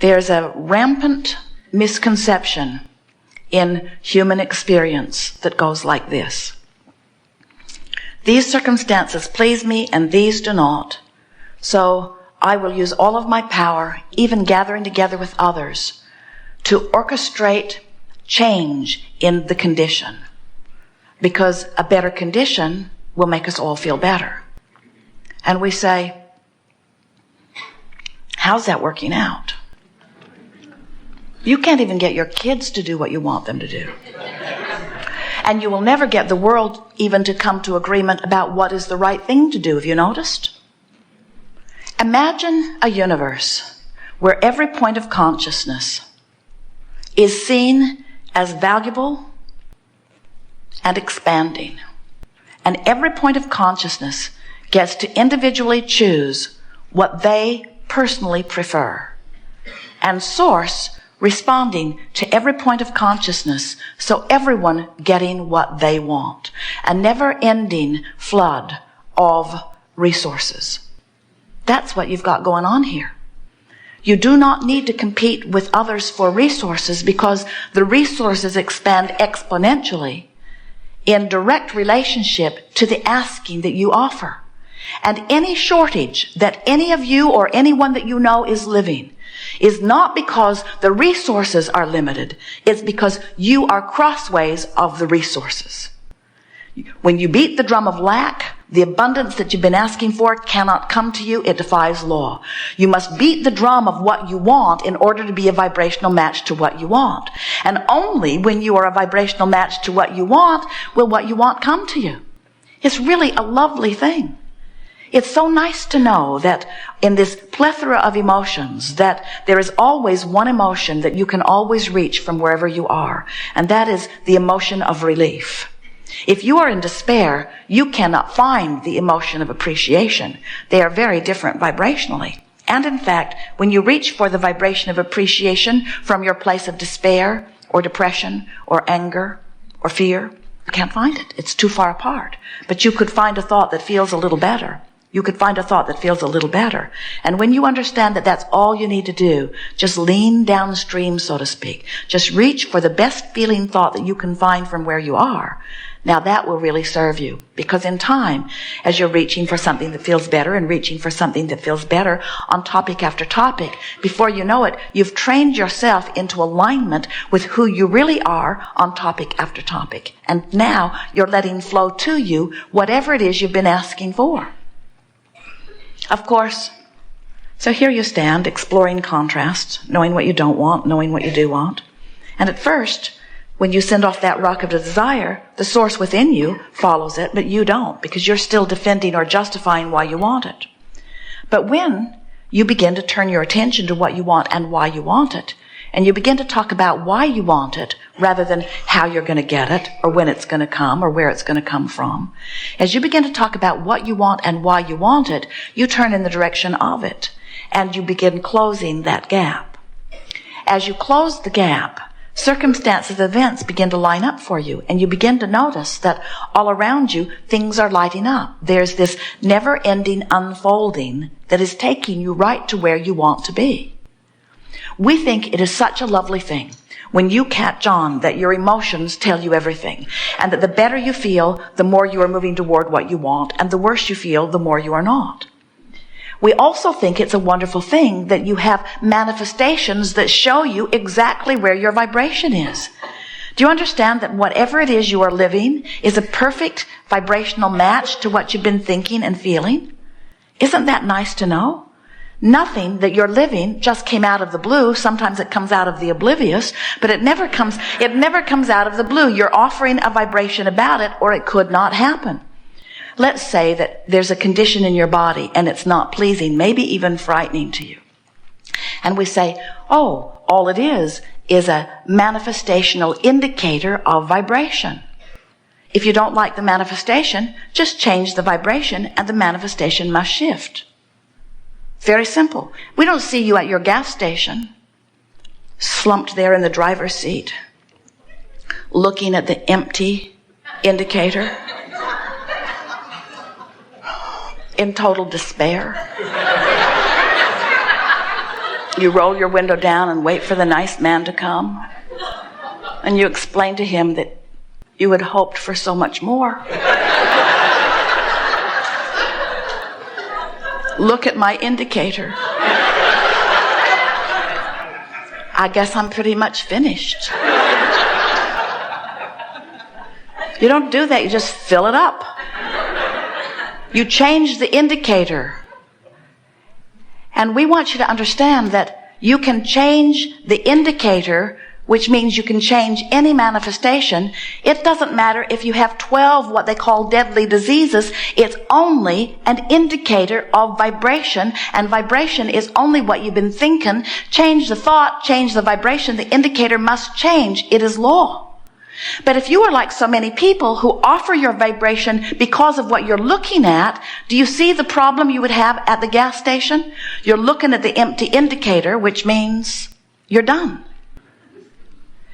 There's a rampant misconception in human experience that goes like this. These circumstances please me and these do not. So I will use all of my power, even gathering together with others, to orchestrate change in the condition. Because a better condition will make us all feel better. And we say, how's that working out? You can't even get your kids to do what you want them to do. And you will never get the world even to come to agreement about what is the right thing to do. Have you noticed? Imagine a universe where every point of consciousness is seen as valuable and expanding. And every point of consciousness gets to individually choose what they personally prefer. And Source responding to every point of consciousness, so everyone getting what they want. A never-ending flood of resources. That's what you've got going on here. You do not need to compete with others for resources because the resources expand exponentially in direct relationship to the asking that you offer. And any shortage that any of you or anyone that you know is living is not because the resources are limited. It's because you are crossways of the resources. When you beat the drum of lack, the abundance that you've been asking for cannot come to you. It defies law. You must beat the drum of what you want in order to be a vibrational match to what you want. And only when you are a vibrational match to what you want will what you want come to you. It's really a lovely thing. It's so nice to know that in this plethora of emotions, that there is always one emotion that you can always reach from wherever you are. And that is the emotion of relief. If you are in despair, you cannot find the emotion of appreciation. They are very different vibrationally. And in fact, when you reach for the vibration of appreciation from your place of despair or depression or anger or fear, you can't find it. It's too far apart. But you could find a thought that feels a little better. You could find a thought that feels a little better. And when you understand that that's all you need to do, just lean downstream, so to speak. Just reach for the best feeling thought that you can find from where you are. Now that will really serve you. Because in time, as you're reaching for something that feels better and reaching for something that feels better on topic after topic, before you know it, you've trained yourself into alignment with who you really are on topic after topic. And now you're letting flow to you whatever it is you've been asking for. Of course, so here you stand, exploring contrast, knowing what you don't want, knowing what you do want. And at first, when you send off that rocket of desire, the source within you follows it, but you don't, because you're still defending or justifying why you want it. But when you begin to turn your attention to what you want and why you want it, and you begin to talk about why you want it rather than how you're going to get it or when it's going to come or where it's going to come from. As you begin to talk about what you want and why you want it, you turn in the direction of it and you begin closing that gap. As you close the gap, circumstances, events begin to line up for you and you begin to notice that all around you, things are lighting up. There's this never-ending unfolding that is taking you right to where you want to be. We think it is such a lovely thing when you catch on that your emotions tell you everything, and that the better you feel, the more you are moving toward what you want, and the worse you feel, the more you are not. We also think it's a wonderful thing that you have manifestations that show you exactly where your vibration is. Do you understand that whatever it is you are living is a perfect vibrational match to what you've been thinking and feeling? Isn't that nice to know? Nothing that you're living just came out of the blue. Sometimes it comes out of the oblivious, but it never comes out of the blue. You're offering a vibration about it, or it could not happen. Let's say that there's a condition in your body and it's not pleasing, maybe even frightening to you. And we say, oh, all it is a manifestational indicator of vibration. If you don't like the manifestation, just change the vibration and the manifestation must shift. Very simple. We don't see you at your gas station, slumped there in the driver's seat, looking at the empty indicator, in total despair, You roll your window down and wait for the nice man to come. And you explain to him that you had hoped for so much more. Look at my indicator. I guess I'm pretty much finished. You don't do that, you just fill it up. You change the indicator. And we want you to understand that you can change the indicator, which means you can change any manifestation. It doesn't matter if you have 12 what they call deadly diseases. It's only an indicator of vibration, and vibration is only what you've been thinking. Change the thought, change the vibration, the indicator must change. It is law. But if you are like so many people who offer your vibration because of what you're looking at, do you see the problem you would have at the gas station? You're looking at the empty indicator, which means you're done.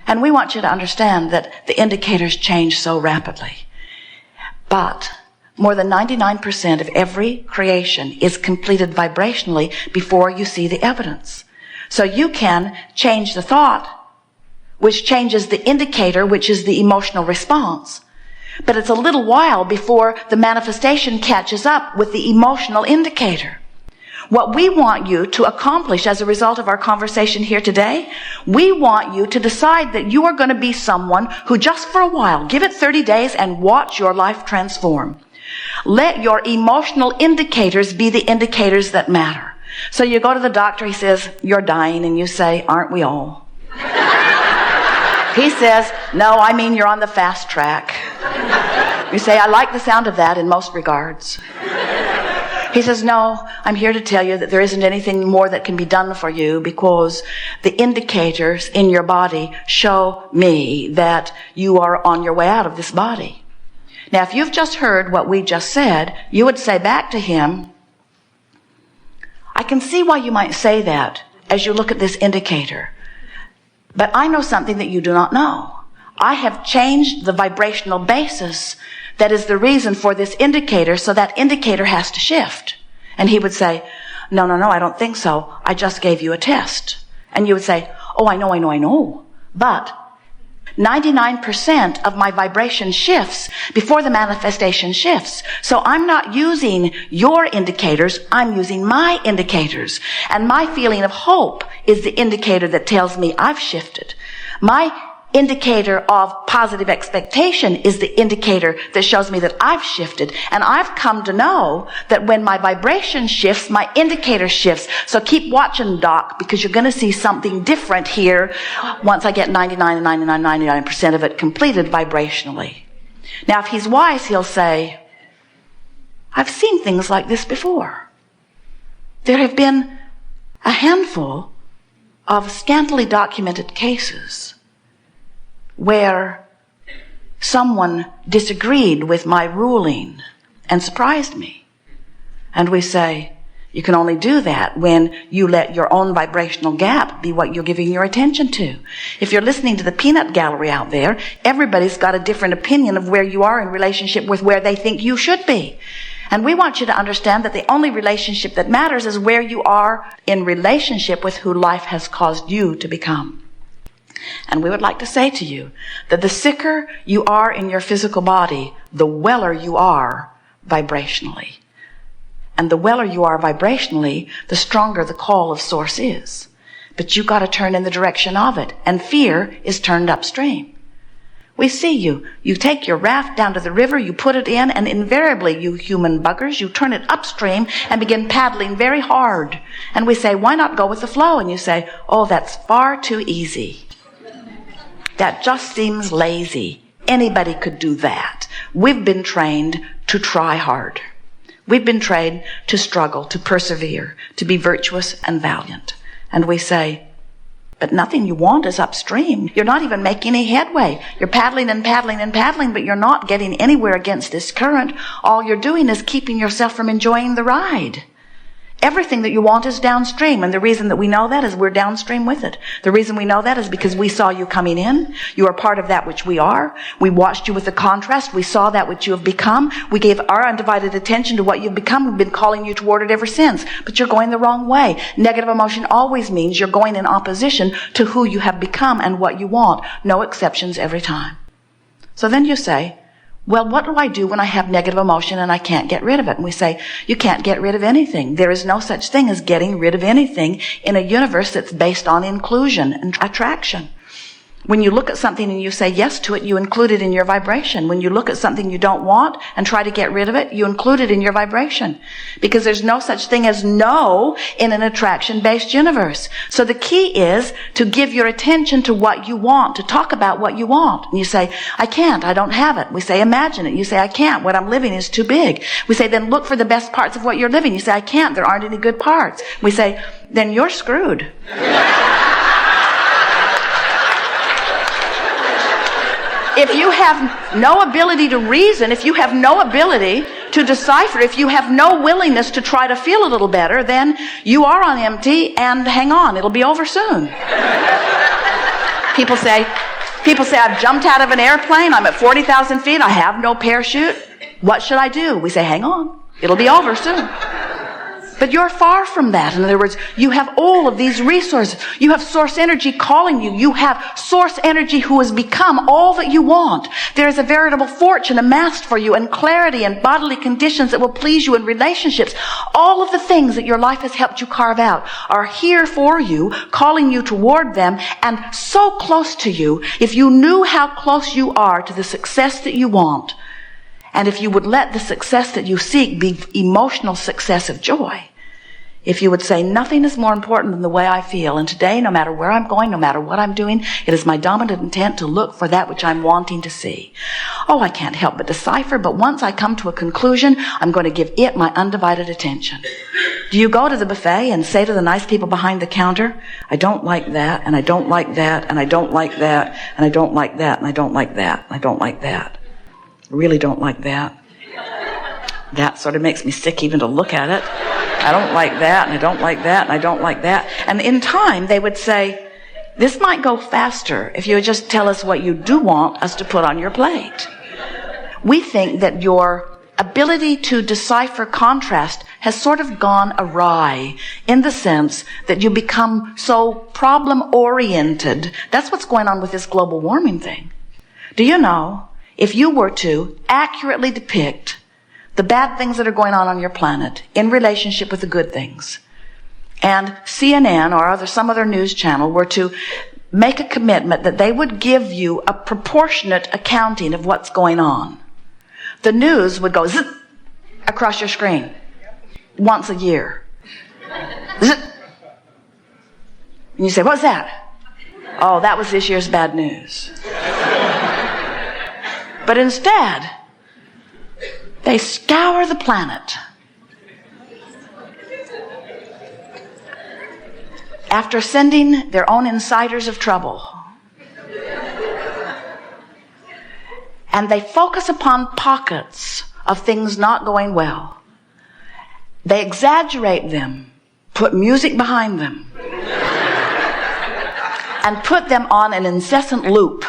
And we want you to understand that the indicators change so rapidly. But more than 99% of every creation is completed vibrationally before you see the evidence. So you can change the thought, which changes the indicator, which is the emotional response. But it's a little while before the manifestation catches up with the emotional indicator. What we want you to accomplish as a result of our conversation here today, we want you to decide that you are going to be someone who just for a while, give it 30 days and watch your life transform. Let your emotional indicators be the indicators that matter. So you go to the doctor, he says, you're dying, and you say, aren't we all? He says, no, I mean you're on the fast track. You say, I like the sound of that in most regards. He says, no, I'm here to tell you that there isn't anything more that can be done for you because the indicators in your body show me that you are on your way out of this body. Now, if you've just heard what we just said, you would say back to him, I can see why you might say that as you look at this indicator. But I know something that you do not know. I have changed the vibrational basis that is the reason for this indicator, so that indicator has to shift. And he would say, no, I don't think so. I just gave you a test. And you would say, oh, I know. But 99% of my vibration shifts before the manifestation shifts. So I'm not using your indicators, I'm using my indicators. And my feeling of hope is the indicator that tells me I've shifted. My indicator of positive expectation is the indicator that shows me that I've shifted. And I've come to know that when my vibration shifts, my indicator shifts. So keep watching, Doc, because you're going to see something different here once I get 99% of it completed vibrationally. Now, if he's wise, he'll say, I've seen things like this before. There have been a handful of scantily documented cases where someone disagreed with my ruling and surprised me. And we say, you can only do that when you let your own vibrational gap be what you're giving your attention to. If you're listening to the peanut gallery out there, everybody's got a different opinion of where you are in relationship with where they think you should be. And we want you to understand that the only relationship that matters is where you are in relationship with who life has caused you to become. And we would like to say to you that the sicker you are in your physical body, the weller you are vibrationally. And the weller you are vibrationally, the stronger the call of source is. But you got to turn in the direction of it. And fear is turned upstream. We see you. You take your raft down to the river, you put it in, and invariably, you human buggers, you turn it upstream and begin paddling very hard. And we say, why not go with the flow? And you say, oh, that's far too easy. That just seems lazy. Anybody could do that. We've been trained to try hard. We've been trained to struggle, to persevere, to be virtuous and valiant. And we say, but nothing you want is upstream. You're not even making any headway. You're paddling and paddling and paddling, but you're not getting anywhere against this current. All you're doing is keeping yourself from enjoying the ride. Everything that you want is downstream. And the reason that we know that is we're downstream with it. The reason we know that is because we saw you coming in. You are part of that which we are. We watched you with the contrast. We saw that which you have become. We gave our undivided attention to what you've become. We've been calling you toward it ever since. But you're going the wrong way. Negative emotion always means you're going in opposition to who you have become and what you want. No exceptions every time. So then you say, well, what do I do when I have negative emotion and I can't get rid of it? And we say, you can't get rid of anything. There is no such thing as getting rid of anything in a universe that's based on inclusion and attraction. When you look at something and you say yes to it, you include it in your vibration. When you look at something you don't want and try to get rid of it, you include it in your vibration. Because there's no such thing as no in an attraction-based universe. So the key is to give your attention to what you want, to talk about what you want. And you say, I can't, I don't have it. We say, imagine it. You say, I can't, what I'm living is too big. We say, then look for the best parts of what you're living. You say, I can't, there aren't any good parts. We say, then you're screwed. If you have no ability to reason, if you have no ability to decipher, if you have no willingness to try to feel a little better, then you are on empty, and hang on, it'll be over soon. People say, I've jumped out of an airplane, I'm at 40,000 feet, I have no parachute. What should I do? We say, hang on, it'll be over soon. But you're far from that. In other words, you have all of these resources. You have source energy calling you. You have source energy who has become all that you want. There is a veritable fortune amassed for you, and clarity and bodily conditions that will please you in relationships. All of the things that your life has helped you carve out are here for you, calling you toward them, and so close to you. If you knew how close you are to the success that you want, and if you would let the success that you seek be emotional success of joy, if you would say, nothing is more important than the way I feel, and today, no matter where I'm going, no matter what I'm doing, it is my dominant intent to look for that which I'm wanting to see. Oh, I can't help but decipher, but once I come to a conclusion, I'm going to give it my undivided attention. Do you go to the buffet and say to the nice people behind the counter, I don't like that, and I don't like that, and I don't like that, and I don't like that, and I don't like that, and I don't like that. I really don't like that. That sort of makes me sick even to look at it. I don't like that, and I don't like that, and I don't like that. And in time, they would say, this might go faster if you would just tell us what you do want us to put on your plate. We think that your ability to decipher contrast has sort of gone awry in the sense that you become so problem-oriented. That's what's going on with this global warming thing. Do you know, if you were to accurately depict the bad things that are going on your planet in relationship with the good things, and CNN or some other news channel were to make a commitment that they would give you a proportionate accounting of what's going on, the news would go zip across your screen once a year. Zip. And you say, what's that? Oh, that was this year's bad news. But instead, they scour the planet after sending their own insiders of trouble. And they focus upon pockets of things not going well. They exaggerate them, put music behind them, and put them on an incessant loop,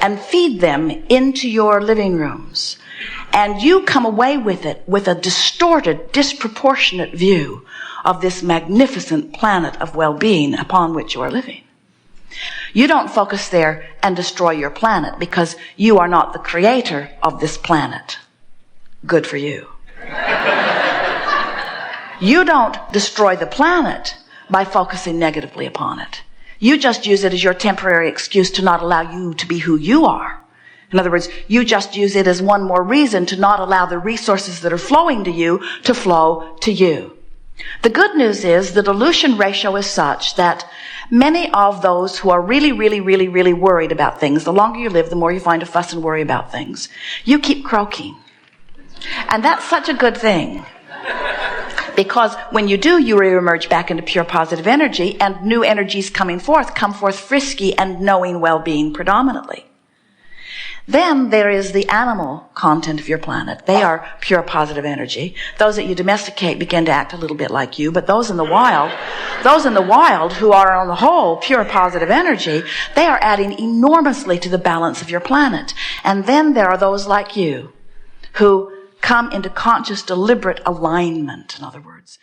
and feed them into your living rooms. And you come away with it with a distorted, disproportionate view of this magnificent planet of well-being upon which you are living. You don't focus there and destroy your planet because you are not the creator of this planet. Good for you. You don't destroy the planet by focusing negatively upon it. You just use it as your temporary excuse to not allow you to be who you are. In other words, you just use it as one more reason to not allow the resources that are flowing to you to flow to you. The good news is the dilution ratio is such that many of those who are really worried about things, the longer you live, the more you find to fuss and worry about things. You keep croaking. And that's such a good thing. Because when you do, you reemerge back into pure positive energy, and new energies come forth frisky and knowing well-being predominantly. Then there is the animal content of your planet. They are pure positive energy. Those that you domesticate begin to act a little bit like you, but those in the wild who are on the whole pure positive energy, they are adding enormously to the balance of your planet. And then there are those like you who come into conscious, deliberate alignment, in other words.